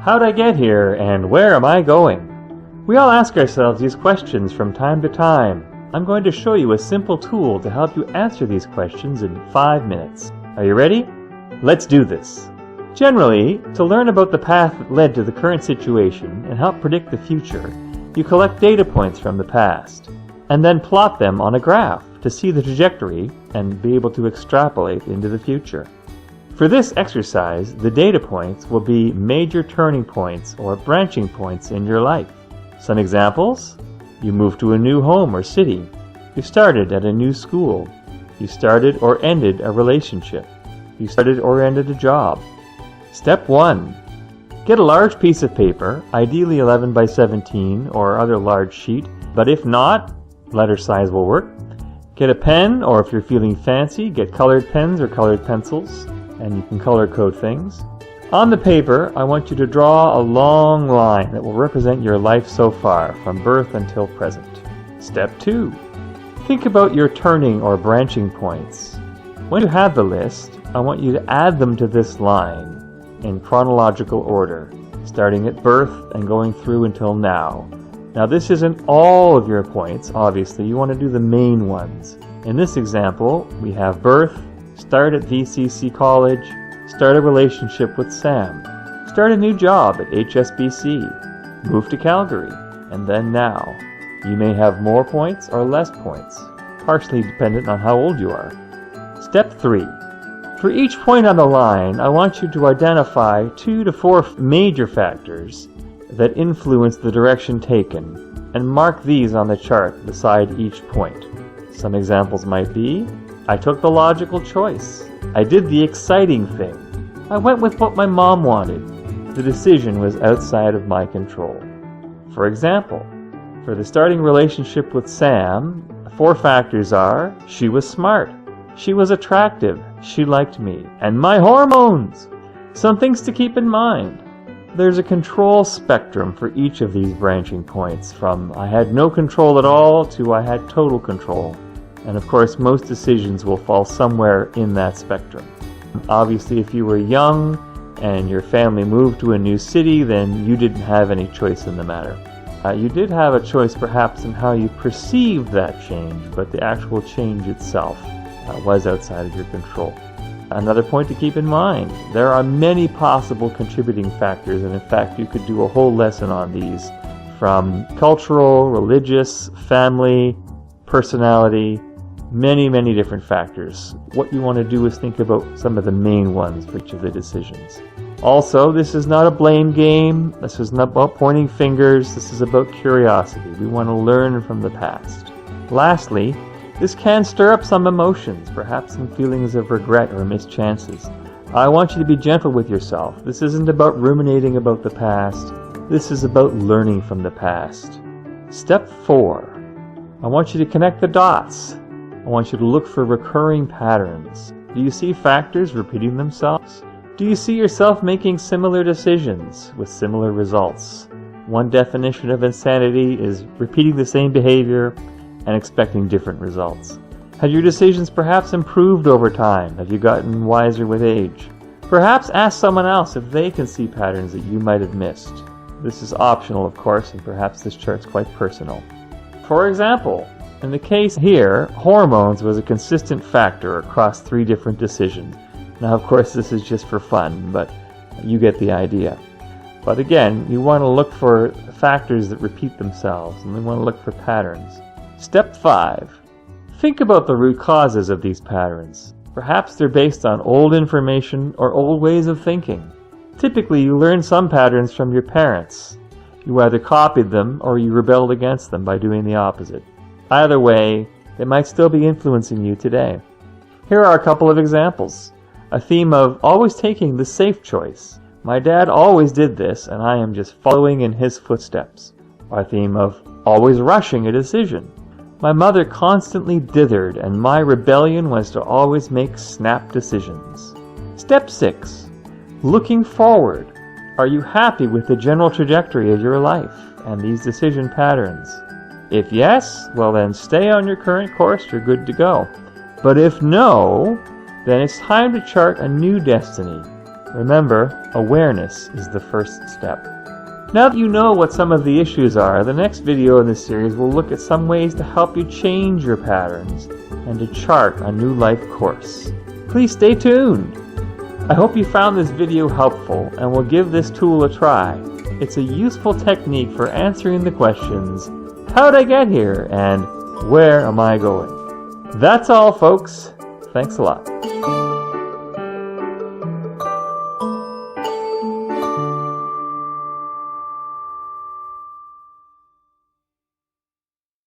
How'd I get here, and where am I going? We all ask ourselves these questions from time to time. I'm going to show you a simple tool to help you answer these questions in 5 minutes. Are you ready? Let's do this. Generally, to learn about the path that led to the current situation and help predict the future, you collect data points from the past, and then plot them on a graph to see the trajectory and be able to extrapolate into the future. For this exercise, the data points will be major turning points or branching points in your life. Some examples: you moved to a new home or city, you started at a new school, you started or ended a relationship, you started or ended a job. Step 1. Get a large piece of paper, ideally 11 by 17 or other large sheet, but if not, letter size will work. Get a pen, or if you're feeling fancy, get colored pens or colored pencils, and you can color code things. On the paper, I want you to draw a long line that will represent your life so far, from birth until present. Step 2. Think about your turning or branching points. When you have the list, I want you to add them to this line in chronological order, starting at birth and going through until now. Now, this isn't all of your points, obviously. You want to do the main ones. In this example, we have birth, start at VCC College, start a relationship with Sam, start a new job at HSBC, move to Calgary, and then now. You may have more points or less points, partially dependent on how old you are. Step 3. For each point on the line, I want you to identify 2 to 4 major factors that influence the direction taken, and mark these on the chart beside each point. Some examples might be: I took the logical choice, I did the exciting thing, I went with what my mom wanted, the decision was outside of my control. For example, for the starting relationship with Sam, the 4 factors are: she was smart, she was attractive, she liked me, and my hormones. Some things to keep in mind. There's a control spectrum for each of these branching points, from I had no control at all to I had total control. And of course, most decisions will fall somewhere in that spectrum. Obviously, if you were young and your family moved to a new city, then you didn't have any choice in the matter. You did have a choice perhaps in how you perceived that change, but the actual change itself was outside of your control. Another point to keep in mind: there are many possible contributing factors, and in fact you could do a whole lesson on these, from cultural, religious, family, personality, many different factors. What you want to do is think about some of the main ones for each of the decisions. Also, this is not a blame game. This is not about pointing fingers. This is about curiosity. We want to learn from the past. Lastly, this can stir up some emotions, perhaps some feelings of regret or missed chances. I want you to be gentle with yourself. This isn't about ruminating about the past. This is about learning from the past. Step 4. I want you to connect the dots. I want you to look for recurring patterns. Do you see factors repeating themselves? Do you see yourself making similar decisions with similar results? One definition of insanity is repeating the same behavior and expecting different results. Have your decisions perhaps improved over time? Have you gotten wiser with age? Perhaps ask someone else if they can see patterns that you might have missed. This is optional, of course, and perhaps this chart's quite personal. For example, in the case here, hormones was a consistent factor across 3 different decisions. Now, of course, this is just for fun, but you get the idea. But again, you want to look for factors that repeat themselves, and we want to look for patterns. Step 5. Think about the root causes of these patterns. Perhaps they're based on old information or old ways of thinking. Typically, you learn some patterns from your parents. You either copied them or you rebelled against them by doing the opposite. Either way, they might still be influencing you today. Here are a couple of examples. A theme of always taking the safe choice. My dad always did this, and I am just following in his footsteps. Or a theme of always rushing a decision. My mother constantly dithered, and my rebellion was to always make snap decisions. Step 6. Looking forward. Are you happy with the general trajectory of your life and these decision patterns? If yes, well then stay on your current course, you're good to go. But if no, then it's time to chart a new destiny. Remember, awareness is the first step. Now that you know what some of the issues are, the next video in this series will look at some ways to help you change your patterns and to chart a new life course. Please stay tuned! I hope you found this video helpful and will give this tool a try. It's a useful technique for answering the questions, how'd I get here? And where am I going? That's all, folks. Thanks a lot.